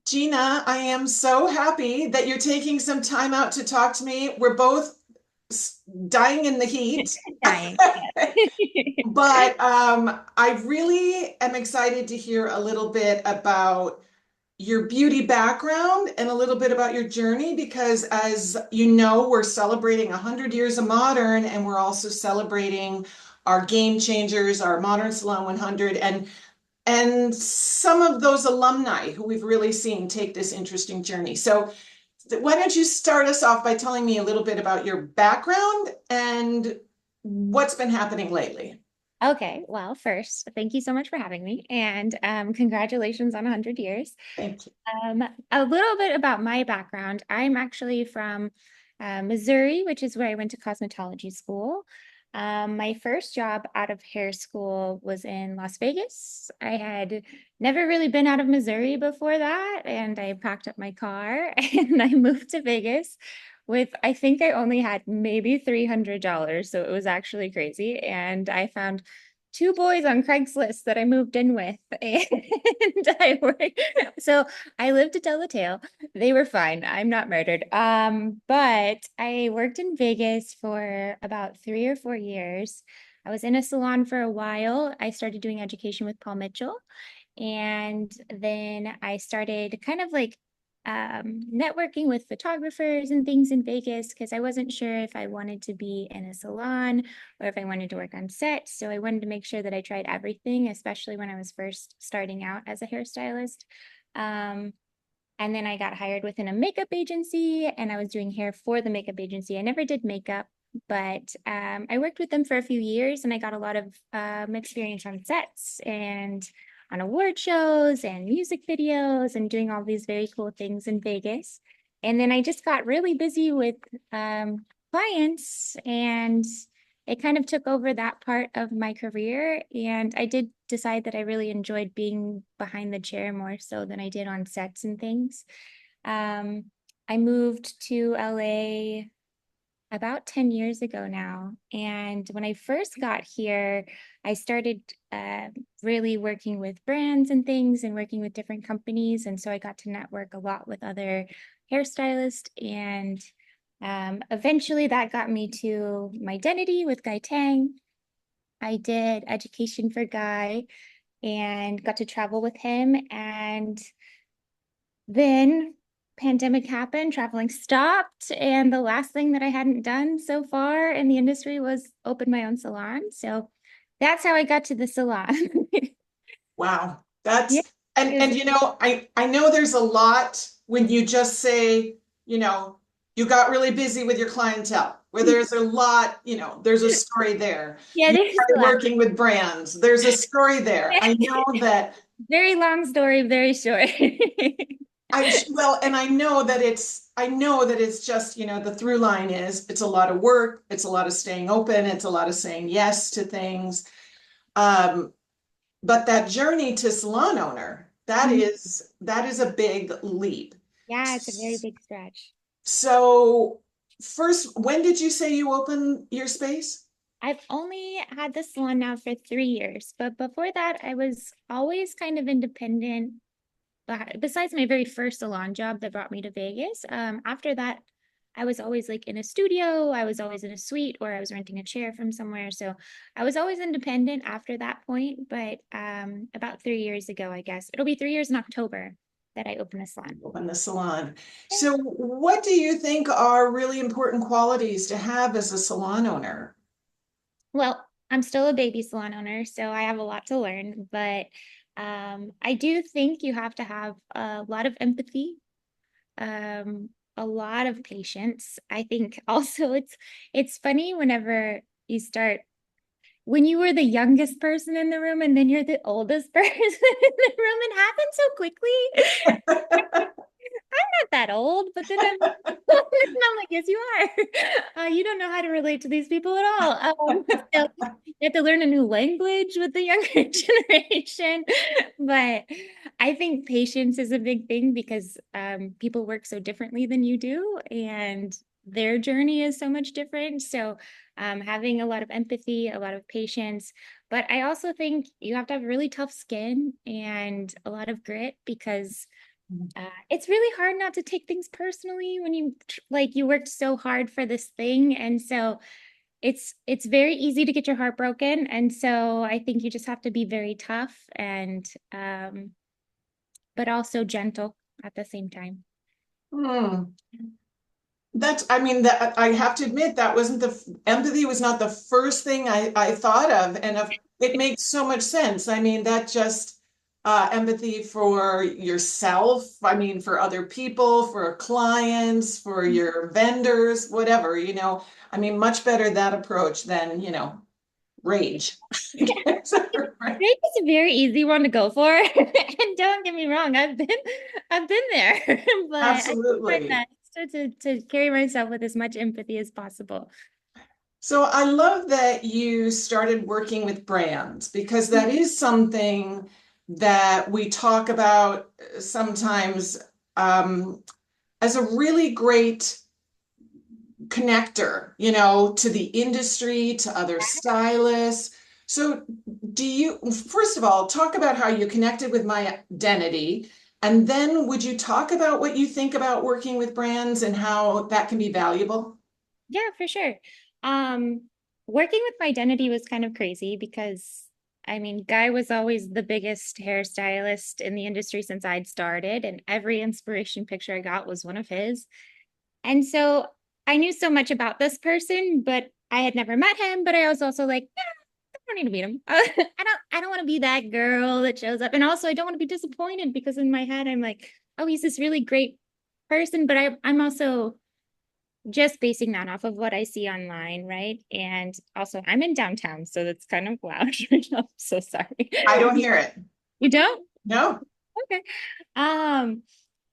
Gina, I am so happy that you're taking some time out to talk to me. We're both dying in the heat, Dying. Yeah. but I really am excited to hear a little bit about your beauty background and a little bit about your journey because, as you know, we're celebrating 100 years of modern and we're also celebrating our game changers, our Modern Salon 100. And some of those alumni who we've really seen take this interesting journey. So, why don't you start us off by telling me a little bit about your background and what's been happening lately? Okay, well, first, thank you so much for having me, and congratulations on 100 years. Thank you. A little bit about my background. I'm actually from Missouri, which is where I went to cosmetology school. My first job out of hair school was in Las Vegas. I had never really been out of Missouri before that, and I packed up my car and I moved to Vegas with, I think I only had maybe $300, so it was actually crazy. And I found two boys on Craigslist that I moved in with, and I worked. So I lived to tell the tale. They were fine. I'm not murdered. But I worked in Vegas for about 3 or 4 years. I was in a salon for a while. I started doing education with Paul Mitchell. And then I started kind of like networking with photographers and things in Vegas because I wasn't sure if I wanted to be in a salon or if I wanted to work on set. So I wanted to make sure that I tried everything, especially when I was first starting out as a hairstylist. Um, and then I got hired within a makeup agency and I was doing hair for the makeup agency. I never did makeup, but I worked with them for a few years and I got a lot of experience on sets and on award shows and music videos and doing all these very cool things in Vegas. And then I just got really busy with clients and it kind of took over that part of my career. And I did decide that I really enjoyed being behind the chair more so than I did on sets and things. Um, I moved to LA about 10 years ago now. And when I first got here, I started really working with brands and things and working with different companies. And so I got to network a lot with other hairstylists. And eventually that got me to my identity with Guy Tang. I did education for Guy and got to travel with him. And then pandemic happened, traveling stopped, and the last thing that I hadn't done so far in the industry was open my own salon. So that's how I got to the salon. Wow. Yeah, it And was, I know there's a lot when you just say, you got really busy with your clientele, where there's a lot, there's a story there. yeah, You there's a started lot. working with brands. There's a story there. I know that Very long story, very short. well, and I know that it's just, the through line is it's a lot of work, it's a lot of staying open, it's a lot of saying yes to things. Um, but that journey to salon owner, that is a big leap. Yeah, it's a very big stretch. So first, when did you say you opened your space? I've only had the salon now for 3 years, but before that, I was always kind of independent. Besides my very first salon job that brought me to Vegas, after that, I was always like in a studio, I was always in a suite, or I was renting a chair from somewhere. So I was always independent after that point. But about 3 years ago, I guess it'll be 3 years in October that I opened a salon. Open the salon. So what do you think are really important qualities to have as a salon owner? Well, I'm still a baby salon owner, so I have a lot to learn, but I do think you have to have a lot of empathy, a lot of patience. I think also it's funny whenever you start when you were the youngest person in the room and then you're the oldest person in the room. It happens so quickly. Not that old, but then I'm like, yes, you are. You don't know how to relate to these people at all. So you have to learn a new language with the younger generation. But I think patience is a big thing because people work so differently than you do, and their journey is so much different. So having a lot of empathy, a lot of patience. But I also think you have to have really tough skin and a lot of grit because It's really hard not to take things personally when you worked so hard for this thing, and so it's very easy to get your heart broken. And so I think you just have to be very tough and but also gentle at the same time. Hmm. I mean, that I have to admit that wasn't empathy was not the first thing I thought of, and it makes so much sense. I mean, that just empathy for yourself. I mean, for other people, for clients, for your vendors, whatever, you know. I mean, much better that approach than, rage. Right. Rape is a very easy one to go for. And don't get me wrong, I've been there. But I do my Absolutely. best to carry myself with as much empathy as possible. So I love that you started working with brands because that is something that we talk about sometimes as a really great connector, to the industry, to other stylists. So first of all, talk about how you connected with my identity, and then would you talk about what you think about working with brands and how that can be valuable? Yeah, for sure. Um, Working with my identity was kind of crazy because I mean, Guy was always the biggest hairstylist in the industry since I'd started, and every inspiration picture I got was one of his. And so I knew so much about this person, but I had never met him. But I was also like, "Eh, I don't need to meet him. I don't want to be that girl that shows up. And also I don't want to be disappointed because in my head I'm like, oh, he's this really great person, but I'm also just basing that off of what I see online, right? And also, I'm in downtown, so that's kind of loud right now. I'm so sorry. I don't hear it. You don't? No. Okay. Um,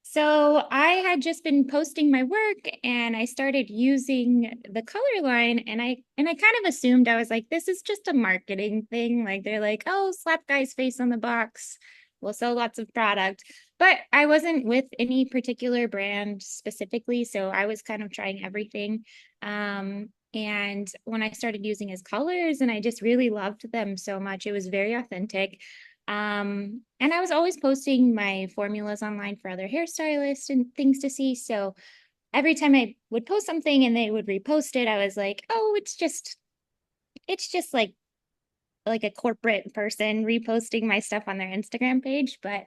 so I had just been posting my work and I started using the color line and I kind of assumed I was like, this is just a marketing thing. Like they're like, oh, slap Guy's face on the box. We'll sell lots of product. But I wasn't with any particular brand specifically, so I was kind of trying everything. And when I started using his colors and I just really loved them so much, it was very authentic. And I was always posting my formulas online for other hairstylists and things to see. So every time I would post something and they would repost it, I was like, oh, it's just like a corporate person reposting my stuff on their Instagram page, but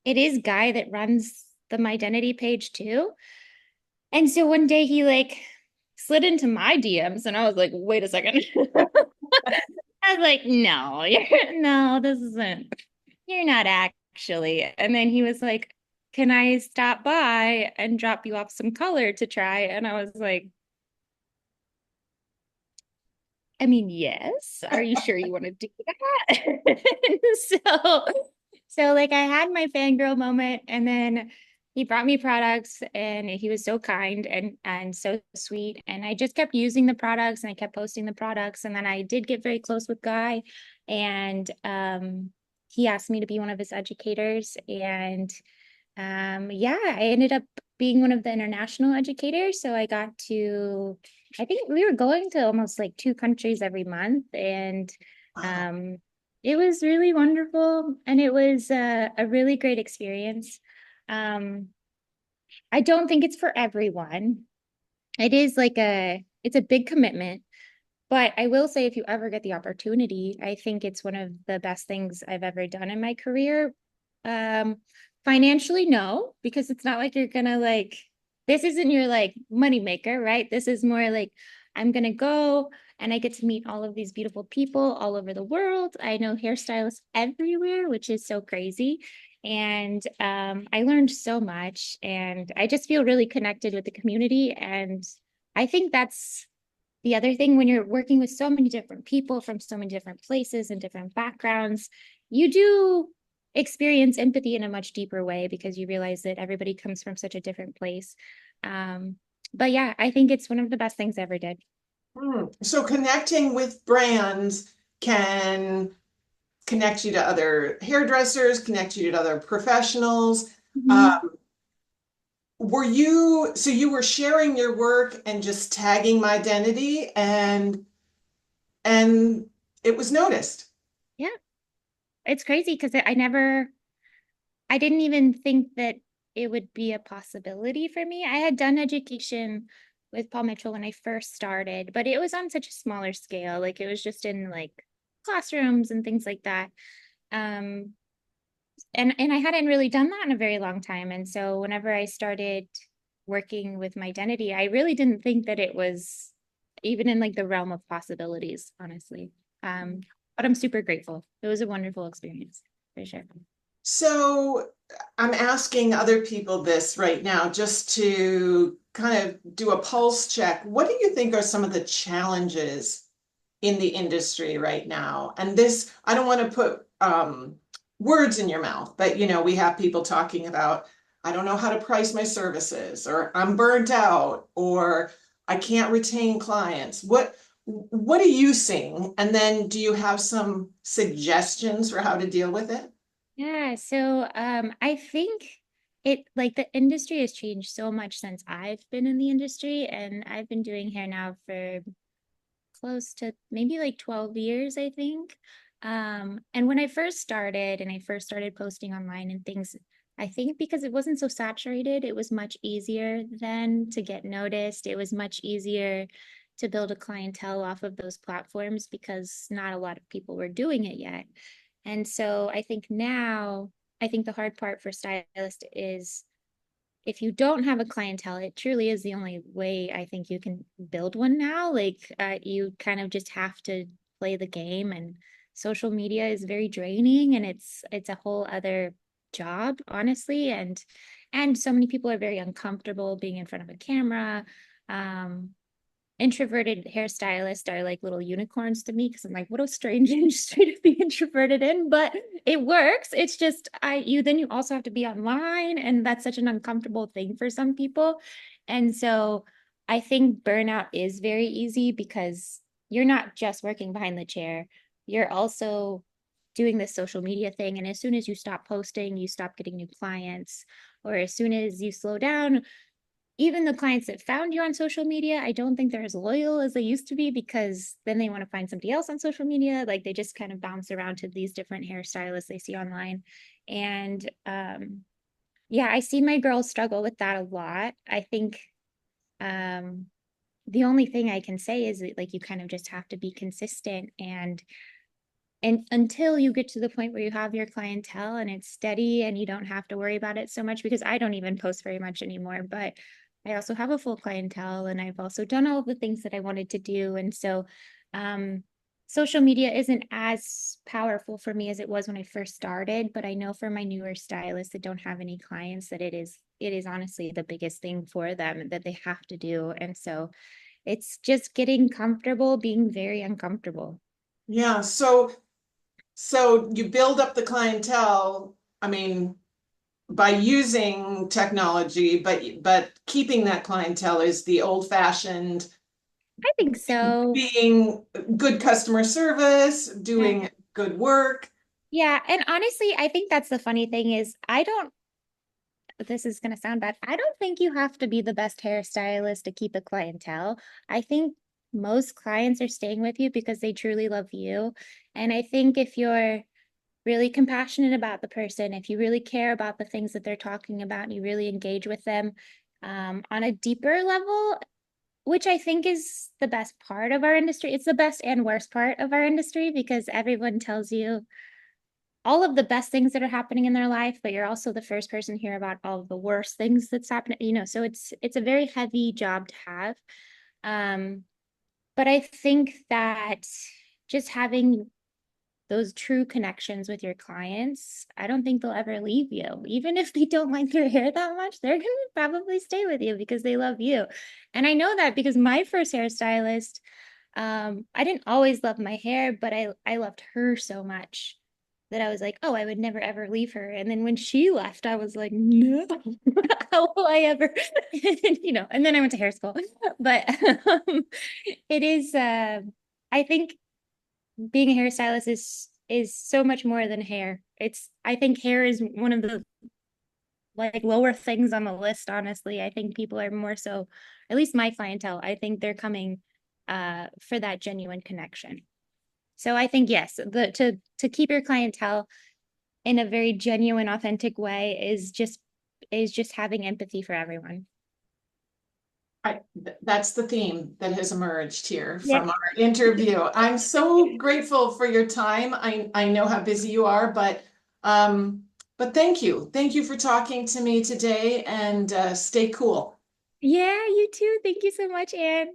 it is Guy that runs the My Identity page too. And so one day he like slid into my DMs and I was like, wait a second. I was like, no, no, this isn't, you're not actually. And then he was like, can I stop by and drop you off some color to try? And I was like, I mean, yes. Are you sure you want to do that? So like I had my fangirl moment and then he brought me products and he was so kind and so sweet. And I just kept using the products and I kept posting the products. And then I did get very close with Guy and he asked me to be one of his educators. And yeah, I ended up being one of the international educators. So I got to, I think we were going to almost like two countries every month. And Wow. um, it was really wonderful. And it was a really great experience. Um, I don't think it's for everyone. It's a big commitment. But I will say, if you ever get the opportunity, I think it's one of the best things I've ever done in my career. Um, Financially, no, because it's not like you're gonna like, this isn't your like money maker, right? This is more like I'm gonna go and I get to meet all of these beautiful people all over the world. I know hairstylists everywhere, which is so crazy. And I learned so much, and I just feel really connected with the community. And I think that's the other thing when you're working with so many different people from so many different places and different backgrounds, you do experience empathy in a much deeper way because you realize that everybody comes from such a different place. Um, but yeah, I think it's one of the best things I ever did. So connecting with brands can connect you to other hairdressers, connect you to other professionals. Mhm. Um, so you were sharing your work and just tagging my identity and it was noticed. Yeah, it's crazy because I didn't even think that. it would be a possibility for me. I had done education with Paul Mitchell when I first started, but it was on such a smaller scale. Like it was just in like classrooms and things like that. Um, and I hadn't really done that in a very long time. And so whenever I started working with my identity, I really didn't think that it was even in like the realm of possibilities, honestly. Um, but I'm super grateful. It was a wonderful experience for sure. So I'm asking other people this right now just to kind of do a pulse check. What do you think are some of the challenges in the industry right now? And this, I don't want to put words in your mouth, but we have people talking about, I don't know how to price my services, or I'm burnt out, or I can't retain clients. What are you seeing? And then do you have some suggestions for how to deal with it? Yeah, so I think it like the industry has changed so much since I've been in the industry, and I've been doing hair now for close to maybe like 12 years, I think. And when I first started and I first started posting online and things, I think because it wasn't so saturated, it was much easier then to get noticed. It was much easier to build a clientele off of those platforms because not a lot of people were doing it yet. And so I think now, I think the hard part for stylists is if you don't have a clientele, it truly is the only way I think you can build one now. Like you kind of just have to play the game, and social media is very draining, and it's a whole other job, honestly. And so many people are very uncomfortable being in front of a camera. Um, Introverted hairstylists are like little unicorns to me because I'm like, what a strange industry to be introverted in, but it works. It's just you also have to be online, and that's such an uncomfortable thing for some people. And so I think burnout is very easy because you're not just working behind the chair, you're also doing this social media thing. And as soon as you stop posting, you stop getting new clients, or as soon as you slow down, even the clients that found you on social media, I don't think they're as loyal as they used to be because then they want to find somebody else on social media. Like they just kind of bounce around to these different hairstylists they see online. And yeah, I see my girls struggle with that a lot. I think um, the only thing I can say is that, like, you kind of just have to be consistent and until you get to the point where you have your clientele and it's steady and you don't have to worry about it so much, because I don't even post very much anymore, but I also have a full clientele and I've also done all of the things that I wanted to do. And so um, social media isn't as powerful for me as it was when I first started, but I know for my newer stylists that don't have any clients that it is honestly the biggest thing for them that they have to do. And so it's just getting comfortable being very uncomfortable. Yeah, so you build up the clientele, I mean, by using technology, but keeping that clientele is the old-fashioned I think so. being good customer service, Yeah. doing good work. Yeah, and honestly, I think that's the funny thing is I don't this is going to sound bad. I don't think you have to be the best hairstylist to keep a clientele. I think most clients are staying with you because they truly love you. And I think if you're really compassionate about the person, if you really care about the things that they're talking about, and you really engage with them on a deeper level, which I think is the best part of our industry. It's the best and worst part of our industry because everyone tells you all of the best things that are happening in their life, but you're also the first person to hear about all of the worst things that's happening, so it's a very heavy job to have. Um, but I think that just having those true connections with your clients, I don't think they'll ever leave you. Even if they don't like your hair that much, they're gonna probably stay with you because they love you. And I know that because my first hairstylist, I didn't always love my hair, but I loved her so much that I was like, oh, I would never ever leave her. And then when she left, I was like, no, how will I ever, and then I went to hair school. But it is, I think being a hairstylist is so much more than hair. I think hair is one of the like lower things on the list, honestly. I think people are more so, at least my clientele, I think they're coming for that genuine connection. So I think yes, the to keep your clientele in a very genuine, authentic way is just is just having empathy for everyone. That's the theme that has emerged here Yeah. from our interview. I'm so grateful for your time. I know how busy you are, but thank you. Thank you for talking to me today and stay cool. Yeah, you too. Thank you so much, Anne.